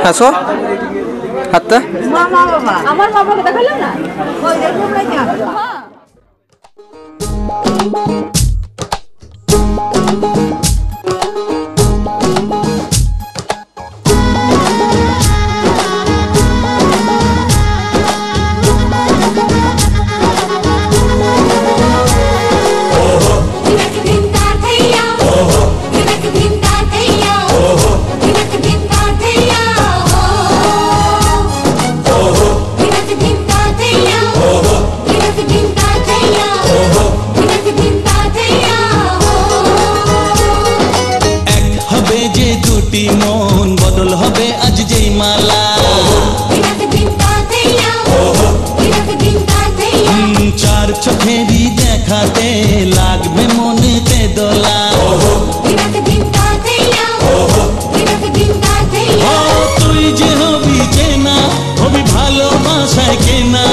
হাসো হাতটা আমার মা বাবাকে দেখালাম না ওই দেখো হ্যাঁ মন বদল হবে আজ যেই মালা চার চোখেরই দেখাতে লাগবে মনেতে দোলা তুই যে হবি চেনা হবি ভালোবাসায় কেনা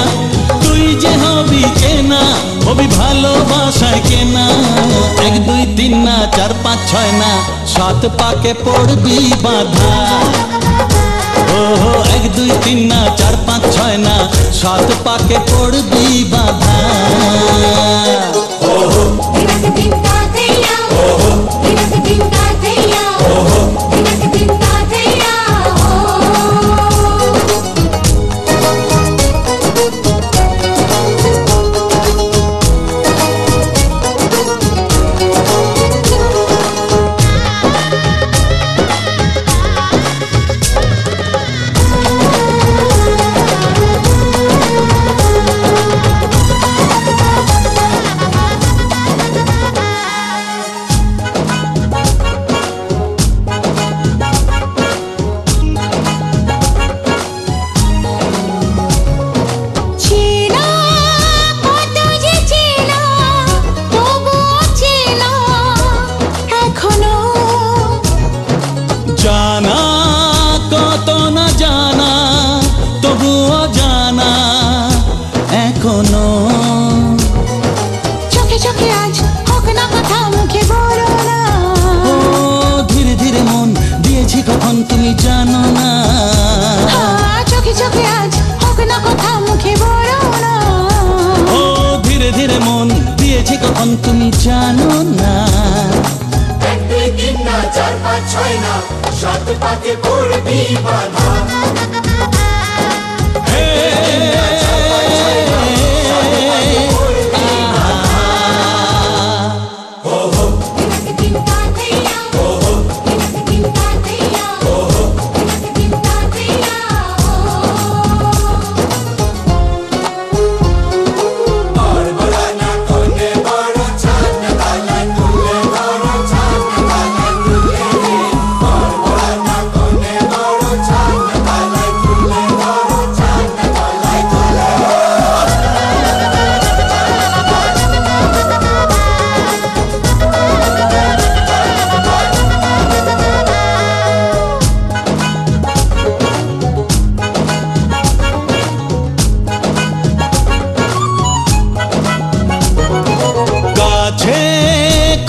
তুই যে হবি চেনা হবি ভালোবাসায় কেনা 1 2 3 না 4 5 6 না 7 পাকে পড়বি বাধা ওহো 1 2 3 না 4 5 6 না 7 পাকে পড়বি বাধা জানা কত না জানা তবুও জানা এখনো চোখে চোখে আজ হোক না কথা মুখে বলো না ধীরে ধীরে মন দিয়েছি কখন তুমি জানো না চোখে চোখে আজ হোক না কথা মুখে বলো না ধীরে ধীরে মন দিয়েছি কখন তুমি জানো না 1 2 3 না 4 5 6 না 7 পাকে পড়বি বাধা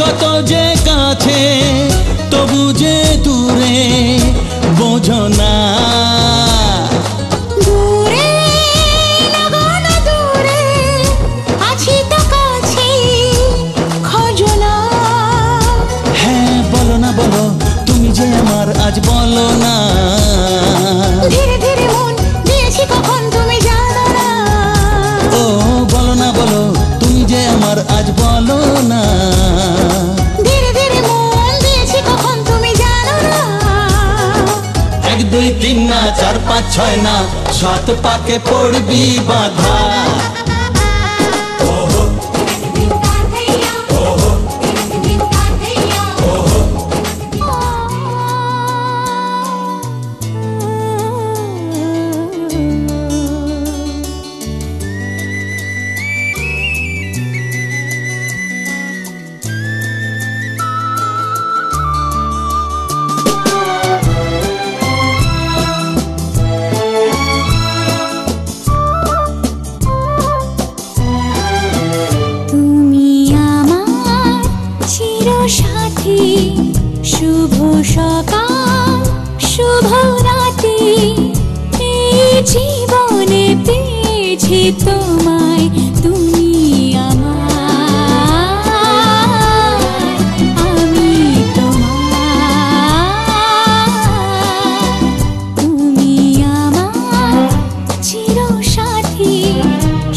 কত যে কাছে তবু যে দূরে বোঝো না দূরে লাগানো দূরে আছি তো কাছে খোঁজো না হ্যাঁ বলো না বলো তুমি যে আমার আজ বলো না ধীরে ধীরে মন দিয়েছি কখন তুমি জানো না ও বলো না বলো তুমি যে আমার আজ বলো না ধীরে ধীরে মন দিয়েছি কখন তুমি জানো না 1 2 3 না 4 5 6 না 7 পাকে পড়বি বাধা সাথী শুভ সকাল শুভ রাত্রি এই জীবনে পেয়েছি তোমায়, তুমি আমার, আমি তোমার। তুমি আমার চিরসাথী,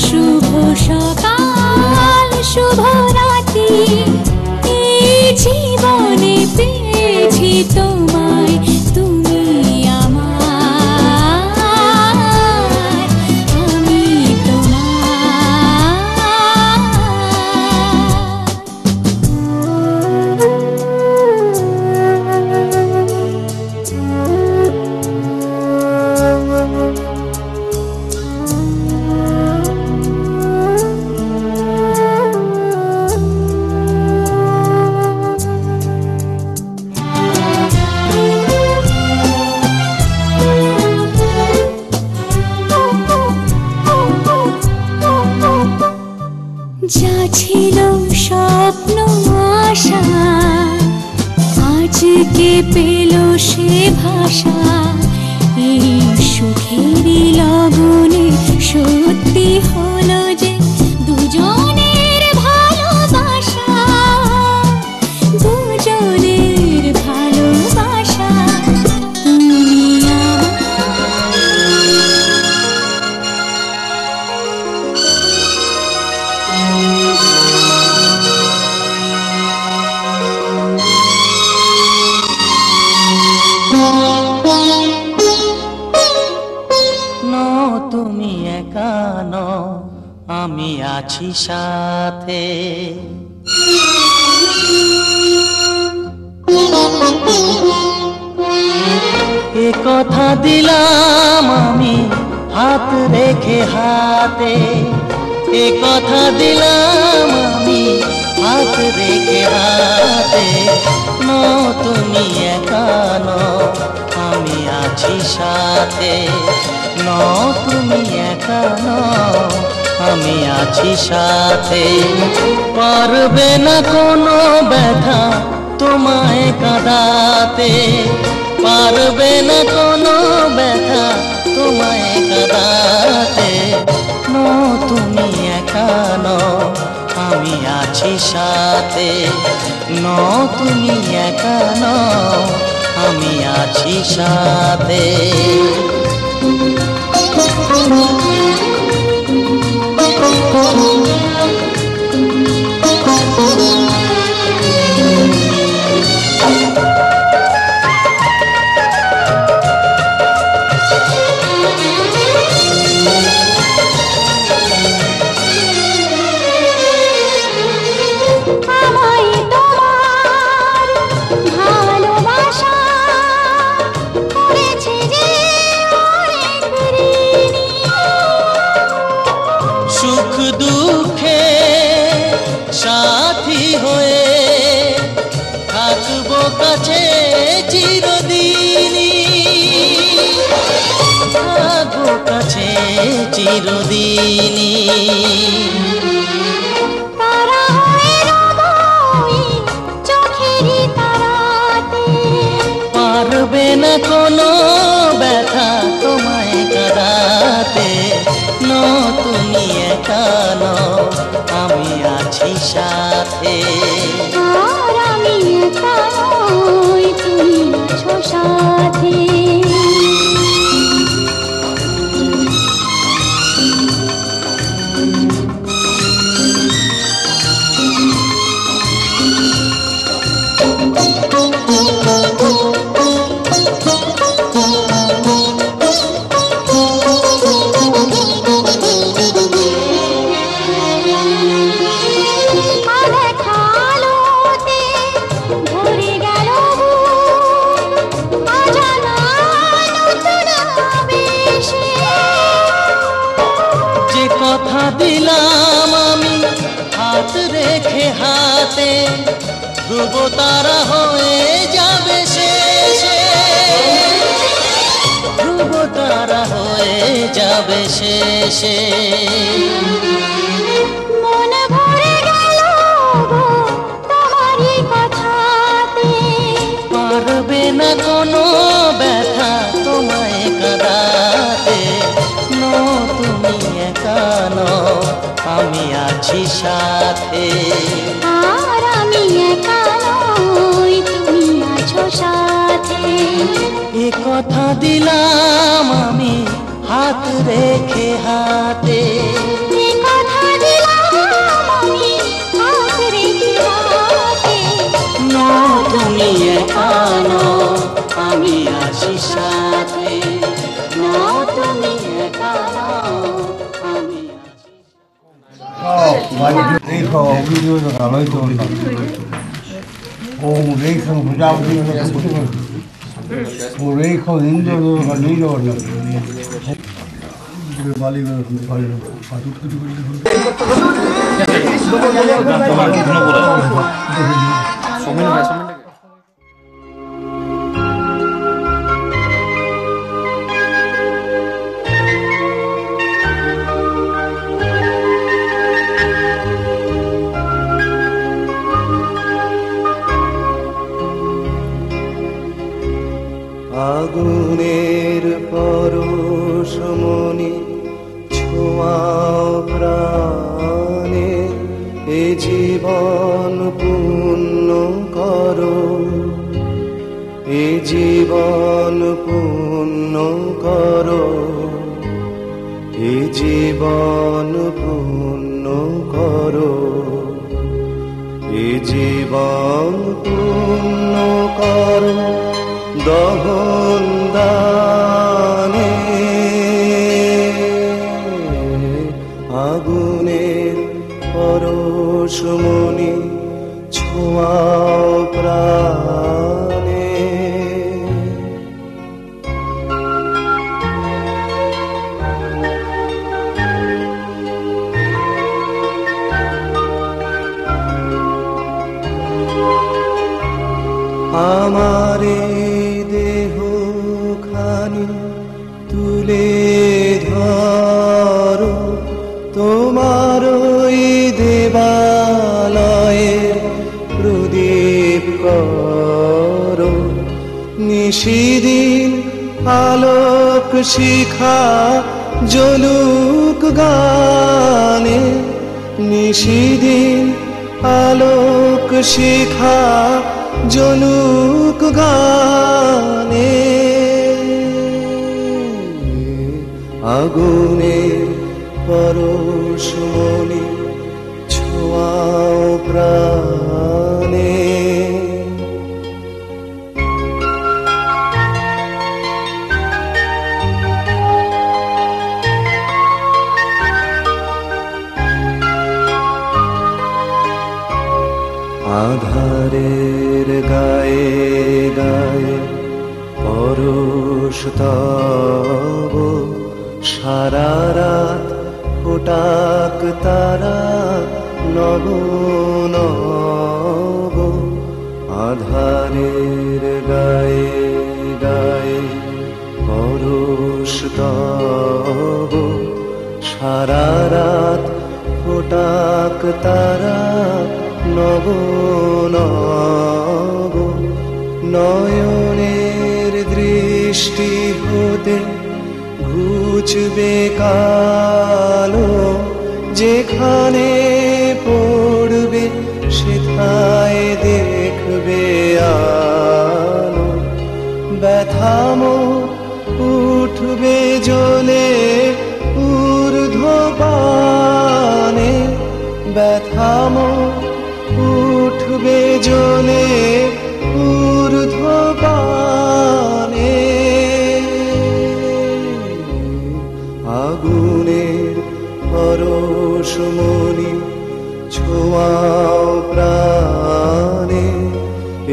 শুভ সকাল শুভ রাতি, এই জীবনে পেয়েছি তোমায়, তুমি আমার, আমি যা ছিল স্বপ্ন আশা, আজকে পেল সে ভাষা, এই সুখেরই লগনে সত্যি হলো যে দুজনের ভালোবাসা, দুজনের ভালোবাসা, তুমি তুমি একা নও, আমি আছি সাথে। এ কথা দিলাম আমি হাত রেখে হাতে, এ কথা দিলাম আমি হাত রেখে হাতে। তুমি একা নও, আমি আছি সাথে। তুমি একা নও, আমি আছি সাথে। পারবে না কোনো ব্যথা তোমায় কাঁদাতে, পারবে না কোনো ব্যথা তোমায় কাঁদাতে। তুমি একা নও, আমি আছি সাথে। তুমি একা নও, আমি আছি সাথে। সুখ দুঃখে সাথী হয়ে থাকবো কাছে চিরদিনই, থাকবো কাছে চিরদিনই। পারবে না কোনো ব্যথা তোমায় কাঁদাতে। তুমি একা নও, আমি আছি সাথে। আমি একা নই, তুমি আছো সাথে। কথা দিলাম আমি হাত রেখে হাতে, ধ্রুব তারা হয়ে যাবে শেষে, ধ্রুব তারা হয়ে যাবে শেষে। মন ভরে গেল তোমারই কথাতে, পারবে না না কোনো ব্যথা তোমায় কাঁদাতে, তুমি একা নও, আমি আছি সাথে। আর আমি একা নই, তুমি আছো সাথে। এ কথা দিলাম আমি হাত রেখে হাতে, এ কথা দিলাম আমি হাত রেখে হাতে। তুমি একা নও, আমি আছি সাথে। তুমি একা নও, আমি আছি আগুনের পরশমণি ছোঁয়াও প্রাণে, এ জীবন পূর্ণ করো, এ জীবন পূর্ণ করো, এ জীবন পূর্ণ করো, এ জীবন পূর্ণ করো দহন দানে। আগুনের পরশমণি ছোঁয়াও প্রাণে। আমারে দেহ খানি তুলে ধরো, তোমার ওই দেবালয়ের প্রদীপ করো, নিশিদিন আলোক শিখা জ্বলুক গানে, নিশিদিন আলোক শিখা জ্বলুক গানে। আগুনের পরশমণি ছোঁয়াও প্রাণে। আধারের গায়ে গায়ে পরশ তব, সারা রাত ফোটাক তারা নব নব। আধারের গায়ে গায়ে পরশ তব, সারা রাত ফোটাক তারা নব নব। নয়নের দৃষ্টি হতে ঘুচবে কালো, যেখানে পড়বে সেথায় দেখবে আলো। ব্যথামো উঠবে জ্বলে ঊর্ধ্বপানে, ব্যথামো উঠবে জ্বলে ঊর্ধ্বপানে। আগুনের পরশমণি ছোঁয়াও প্রাণে,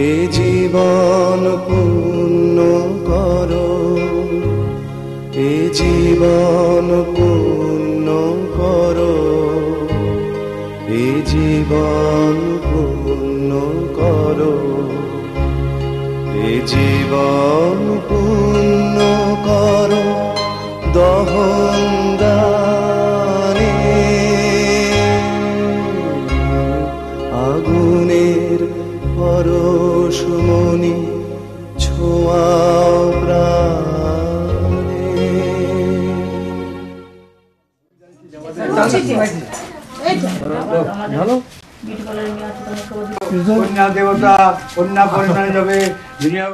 এ জীবন পূর্ণ করো, এ জীবন পূর্ণ করো, এ জীবন পূর্ণ করো, এ জীবন পূর্ণ করো দহন দানে। আগুনের পরশমণি ছোঁয়া কন্যা দেবতা কন্যা পরিণয় যাবে দুনিয়া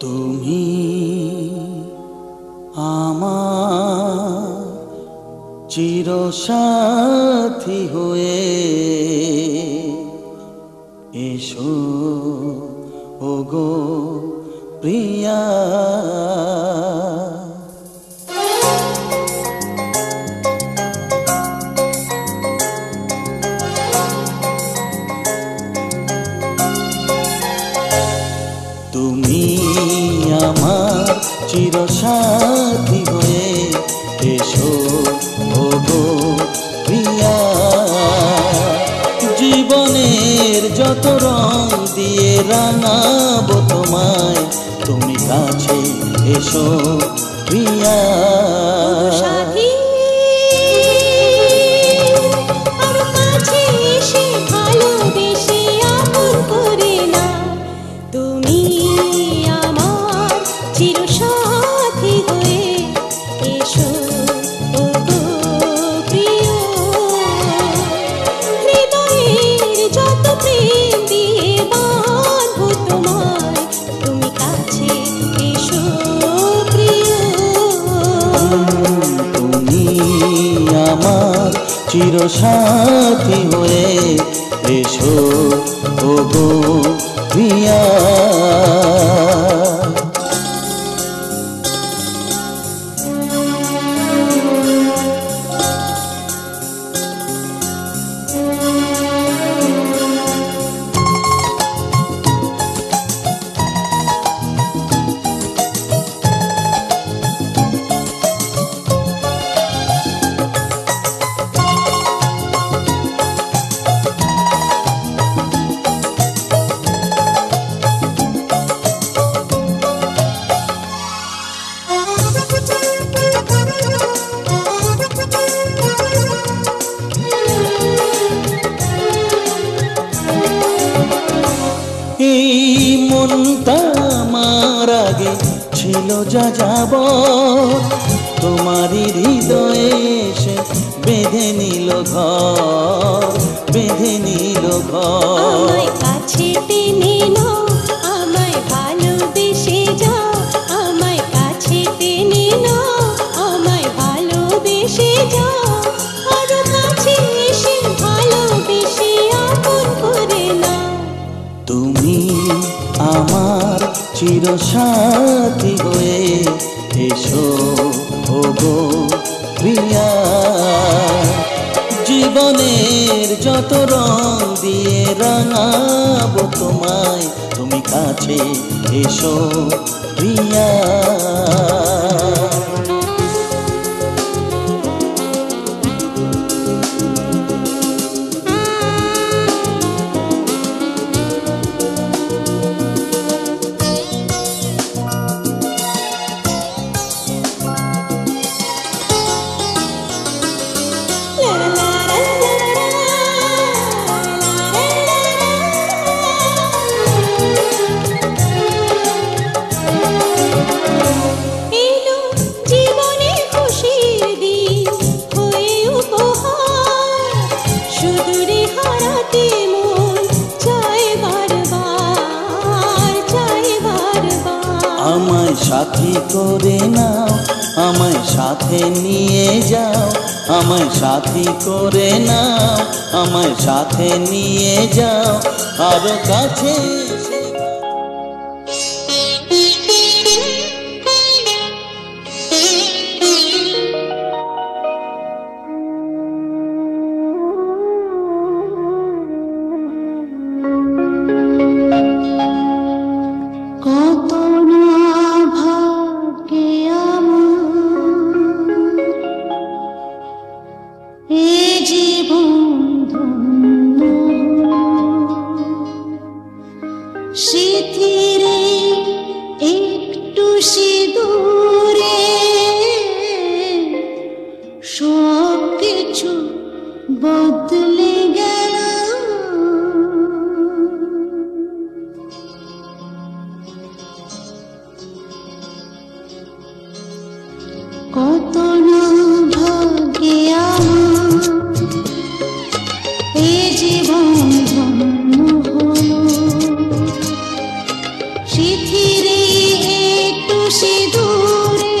তুমি আমার চিরসাথী হয়ে এসো ওগো প্রিয়া তুমি আমার চিরসাথী হয়ে এসো ওগো প্রিয়া জীবনের যত রং দিয়ে রাঙাবো তোমায় তুমি কাছে এসো প্রিয়া সাথী আমার কাছে এসে ভালোবেসে আপন করে না তুমি আমার চিরসাথী হয়ে এসো ওগো প্রিয় হৃদয়ের যত প্রেম দিয়ে বাঁধবো তোমায় তুমি কাছে এসো প্রিয় তুমি আমার চিরসাথী হয়ে এসো ওগো প্রিয়া এই মনটা আমার আগে ছিল যা যাব তোমারই হৃদয়ে এসে বেঁধে নিল ঘর বেঁধে নিল ঘর আমায় কাছে টেনে নাও আমায় ভালোবেসে যাও আমায় কাছে টেনে নাও আমায় ভালোবেসে যাও আরো কাছে এসে ভালোবেসে আপন করে নাও তুমি আমার চিরসাথী হয়ে এসো ওগো প্রিয়া জীবনের যত রং দিয়ে রাঙাবো তোমায় তুমি কাছে এসো প্রিয়া এলো জীবনে খুশির দিন হয়ে উপহার সুদূরে হারাতে মন চায় বারবার চায় বারবার আমায় সাথী করে নাও আমায় সাথে নিয়ে যাও আমায় সাথী করে নাও আমায় সাথে নিয়ে যাও আরো কাছে কত না ভাগ্যে আমার এ জীবন ধন্য স্মৃতিরে একটু সিঁদুরে সব কিছু বদলে গেল জীবন ধন্য হলো শিথিরে একটু সিঁদুরে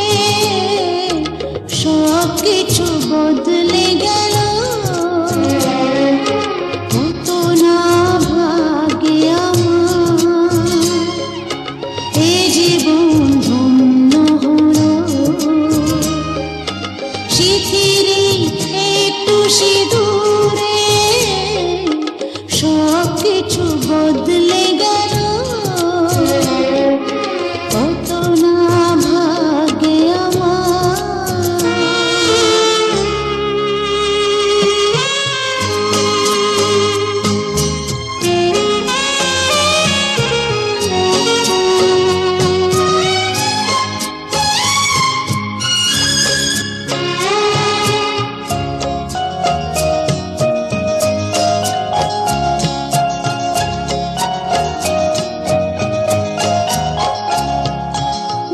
সব কিছু বদলে গেল কত না ভাগে আমার এ জীবন ধন্য হলো শিথিরে একটু সিঁদুরে সব কিছু বদলে গেল কত না ভাগে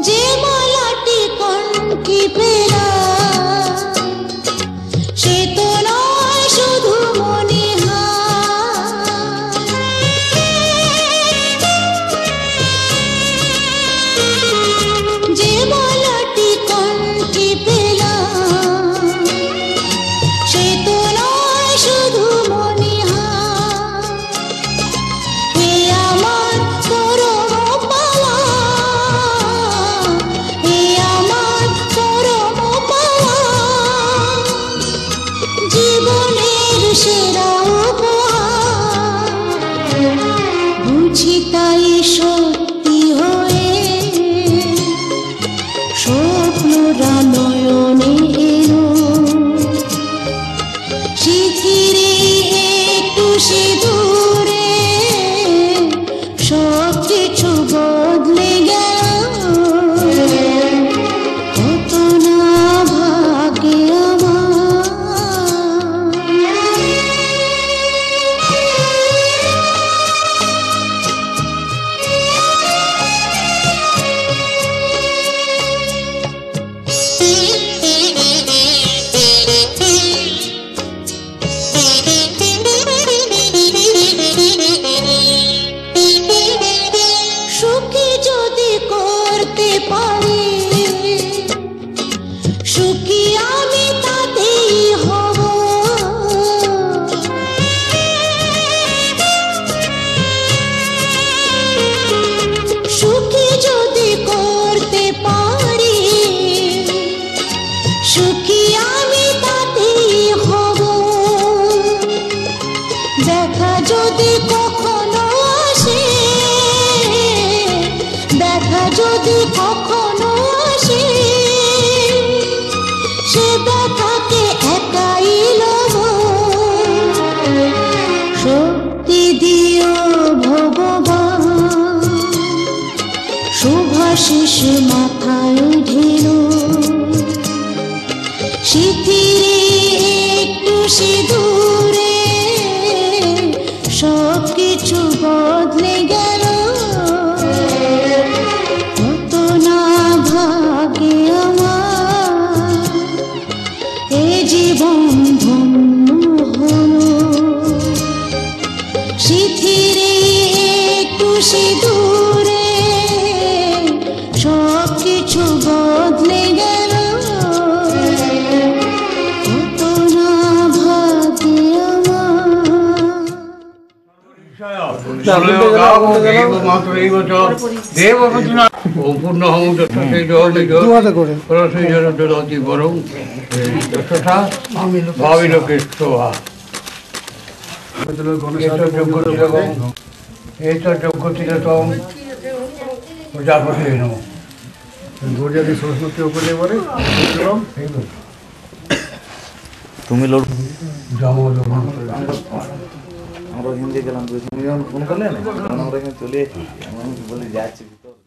যে মালাটি কণ্ঠে পেলা সে তো নয় শুধু মনে যে মালাটি কণ্ঠে পেলা সে তো নয় শুধু মনে হে আমার পরম পাওয়া হে আমার পরম পাওয়া জীবনের সেরা উপহার বুঝি তাই সত্যি হয়ে স্বপ্নরা নয়নে এলো শিথিরে একটু সিঁদুরে সব কিছু বদলে গেল কত না ভাগে সুখী যদি করতে পারি সুখী আমি তাতেই হব সুখী যদি করতে পারি সুখী আমি তাতেই হব দেখা যদি কখনো আসে দেখা যদি কখনো আসে সে দেখাকে একাই লব শক্তি দিও ভগবান শুভাশিস মাথায় ঢেলো শিথিরে একটু সিঁদুরে সব কিছু বদলে গেল কত না ভাগে আমার এ জীবন ধন্য হলো শিথিরে একটু সিঁদুরে সব কিছু বদলে গেল কত না ভাগে প্রজাপতি যদি সরস্বতী উপরে পড়ে তুমি লোড জমা আমরা হিন্দি গেলাম তুমি যখন ফোন করলে না আমরা এখানে চলে বলে যাচ্ছি ভিতর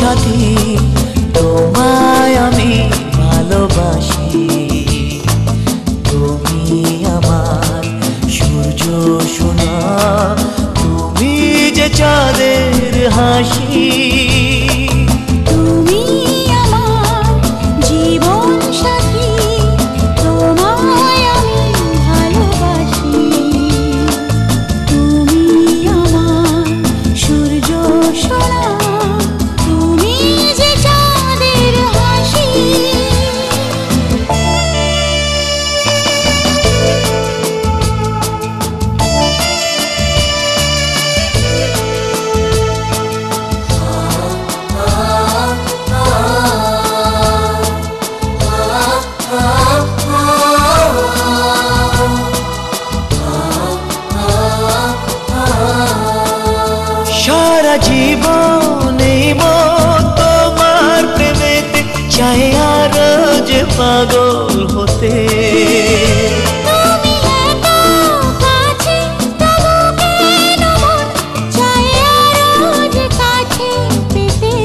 সাথী তোমায় আমি ভালোবাসি তুমি আমার সূর্য সোনা তুমি যে চাঁদের হাসি তুমি আমার জীবন সাথী তোমায় আমি ভালোবাসি তুমি আমার সূর্য সোনা তুমি যে চাঁদের হাসি সারা জীবন এই মন তোমার প্রেমেতে চাই আরো যে পাগল হতে তুমি এত কাছে তবু কেন মন চায় আরো যে কাছে পেতে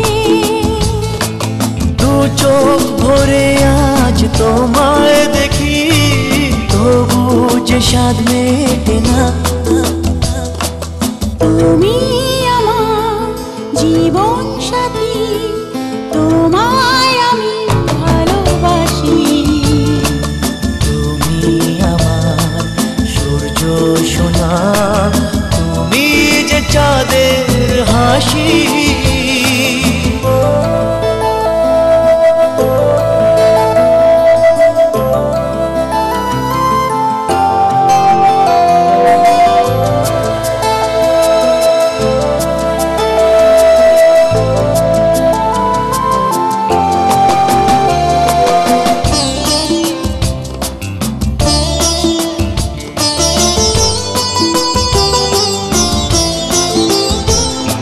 দু চোখ ভরে আজ তোমায় দেখি তবু যে স্বাদ মেটে না তুমি আমার জীবন সাথী তোমায় আমি ভালোবাসি তুমি আমার সূর্য সোনা তুমি যে চাঁদের হাসি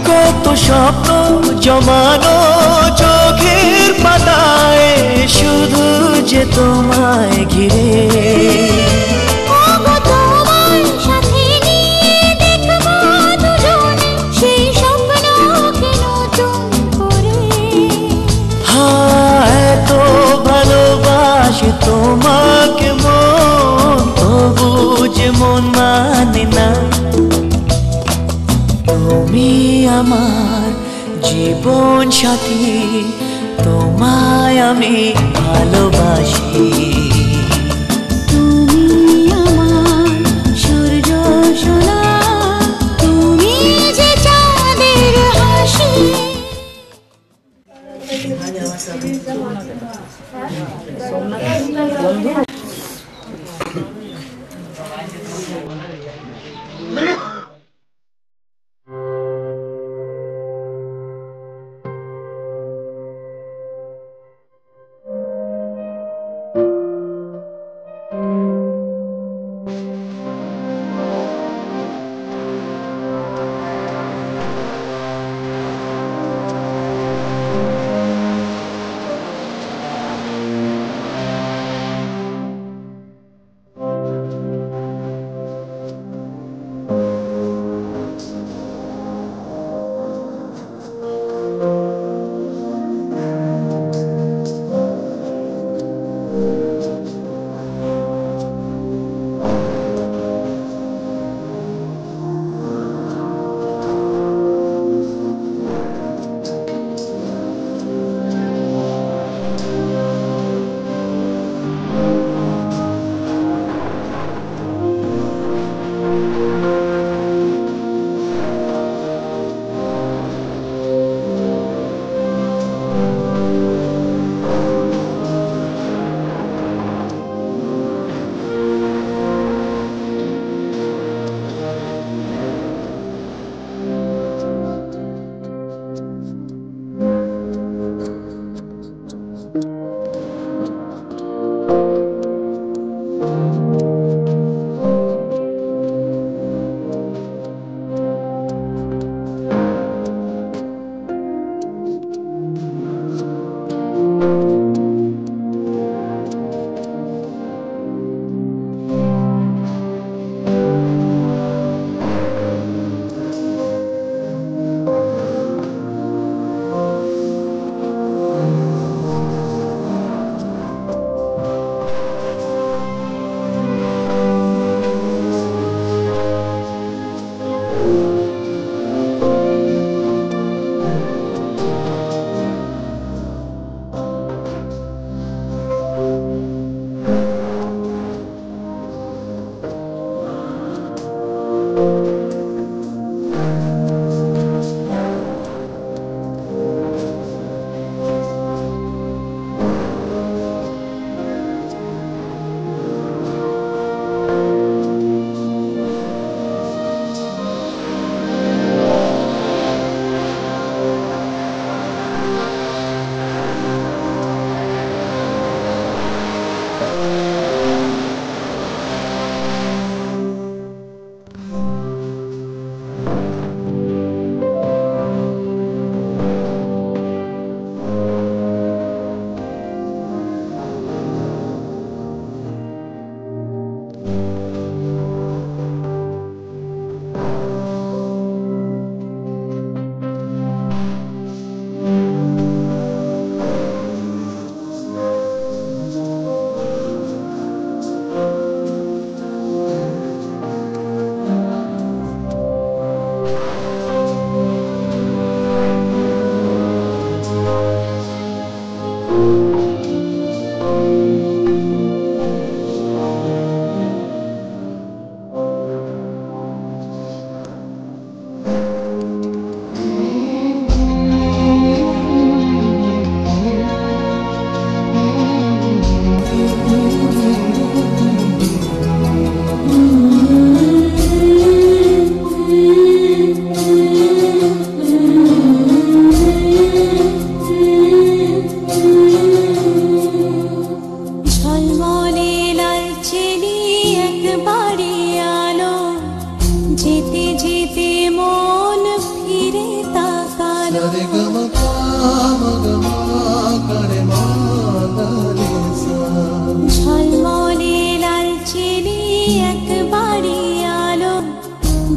কত স্বপ্ন জমানো চোখের পাতায় শুধু যে তোমায় ঘিরে ওগো তোমার সাথে নিয়ে দেখবো দুজনে সেই স্বপ্নকে নতুন করে এত ভালোবাসে তোমাকে মন তবু যে মন মানে না তুমি আমার জীবন সাথী তোমায় আমি ভালোবাসি তুমি আমার সূর্য সোনা তুমি যে চাঁদের হাসি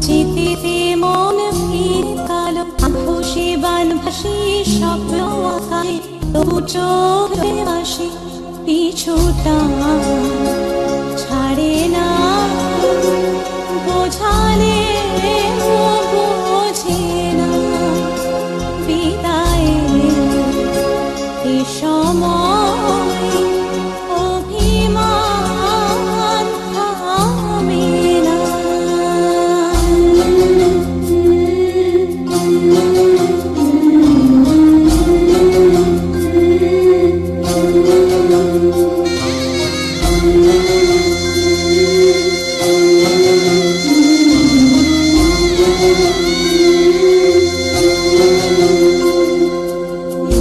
যেতে মন ফিরে কালো খুশি বান ভাসি স্বপ্ন আঁকায় তবু চোখে আসি পিছুটা ছাড়ে না বোঝালে বোঝে না বিদায় এ সময় অভিমান থামে না।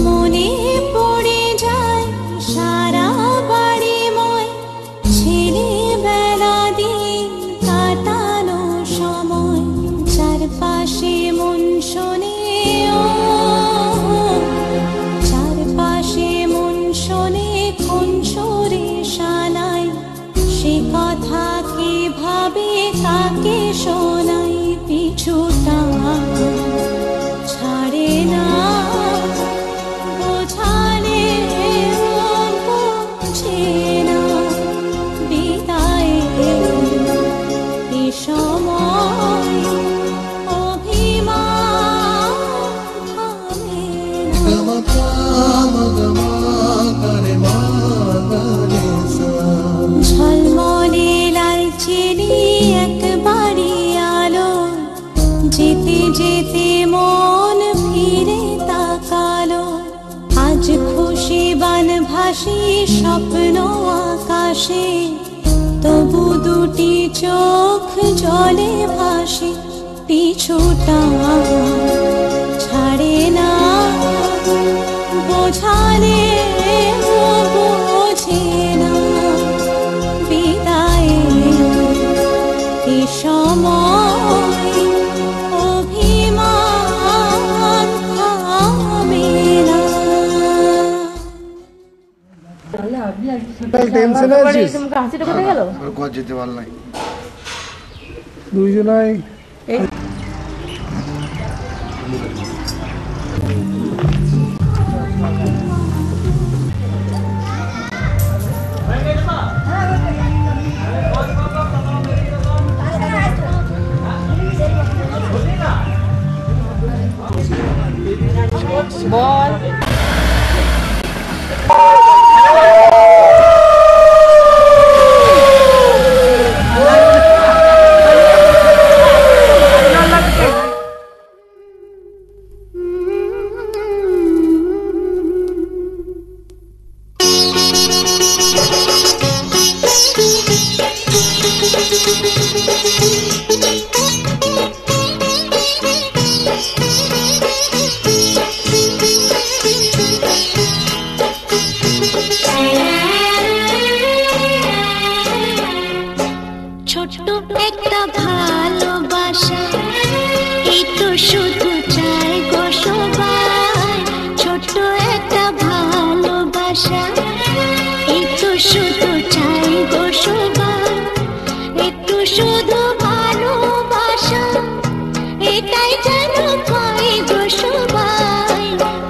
মনে পড়ে যায় সারা বাড়িময় ছেলেবেলা দিন কাটানো সময় চারপাশে মন শোনে চারপাশে মন শোনে কোন সুরে শানায় সে কথা কিভাবে কাকে শোনাই পিছুটা ছাড়ে না বোঝালে বোঝে না বিদায় এ সময় অভিমান থামে না। ঝলমলে লালচেরি একবারই আলো যেতে যেতে মন ফিরে তাকালো আজ খুশি বান ভাসি স্বপ্ন আকাশে তবু দুটি চোখ জলে ভাসে পিছুটা ছাড়ে না বোঝালে বোঝে না বিদায় এ সময় অভিমান থামে না। টেনশনে আছিস? হাসিটা কোথায় গেল? আর কত যেতে পারল নাই দুইজনাই বল ছোট্ট একটা ভালোবাসা এই তো শুধু চাই গো সবাই ছোট্ট একটা ভালোবাসা এই তো শুধু চাই গো সবাই একটু শুধু ভালোবাসা এটাই যেন পাই গো সবাই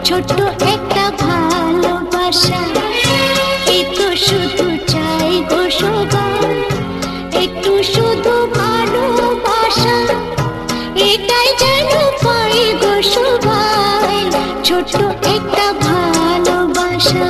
ছোট্ট একটা ভালোবাসা এই তো শুধু চাই গো সবাই একটু শুধু ভালোবাসা এটাই যেন পাই গো সবাই ছোট্ট একটা ভালোবাসা।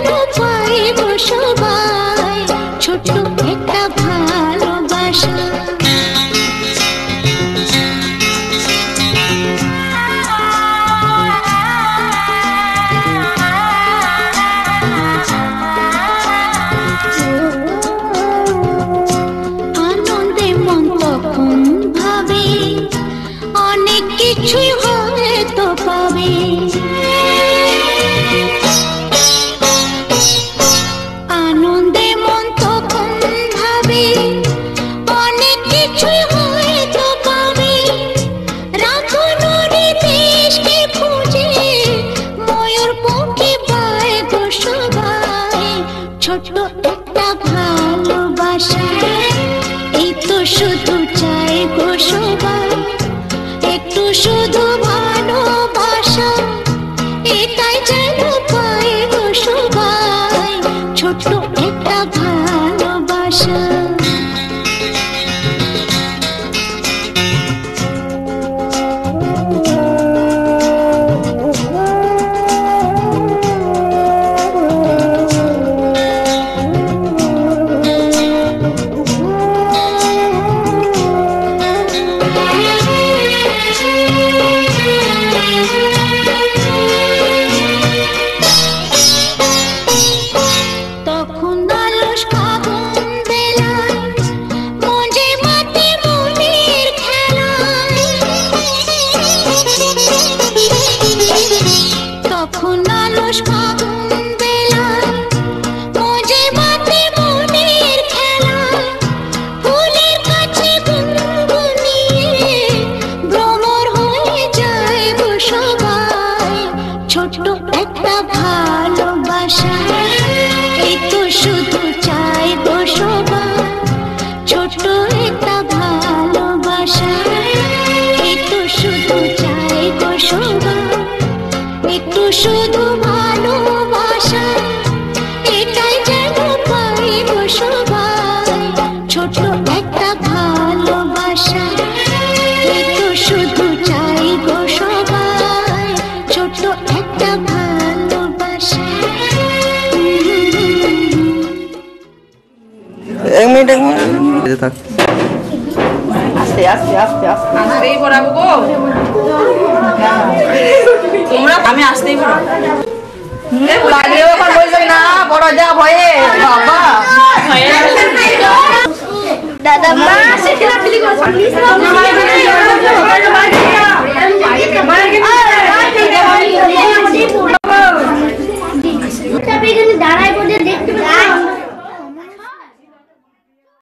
যেন পাইব সবাই ছোট্ট একটা ভালোবাসা। আনন্দে মন তখন ভাবে অনেক কিছুই হয়তো পাবে। আনন্দে মন তখন ভাবে অনেক কিছুই হয়তো পাবে। রাখুনরি দেশকে খুঁজে ময়ূর পক্ষে পায় গো সবাই ছোট্ট একটা ভালোবাসা। এই তো শুধু চাই গো সবাই একটু শুধু ভালোবাসা। এটাই যেন পাই গো সবাই ছোট্ট একটা ভালোবাসা। তখন আলস ফাগুন বেলায় মঞ্জে মাতে মনের খেলায়। তখন আলস ফাগুন বেলায় মঞ্জে মাতে মনের খেলায়। ফুলের কাছে গুনগুনিয়ে ভ্রমর হয়ে যায় গো সবাই ছোট্ট একটা ভালোবাসা। এই তো শুধু চাই গো সবাই ছোট্ট একটা ভালোবাসা। এই তো শুধু চাই গো সবাই একটু শুধু ভালোবাসা। এটাই যেন পাই গো সবাই ছোট্ট একটা ভালোবাসা। এই তো শুধু চাই গো সবাই ছোট্ট একটা ভালোবাসা। এক মিনিট থাক। আস্তে আস্তে আস্তে আস্তে আসতেই পড়াবো গো তোমরা। আমি আসতেই পড়াবো লাগলেও এখন বলবে না বড় যা ভয়ে বাবা দাদা মা সেটা ফিলি করছ প্লিজ দাঁড়ায়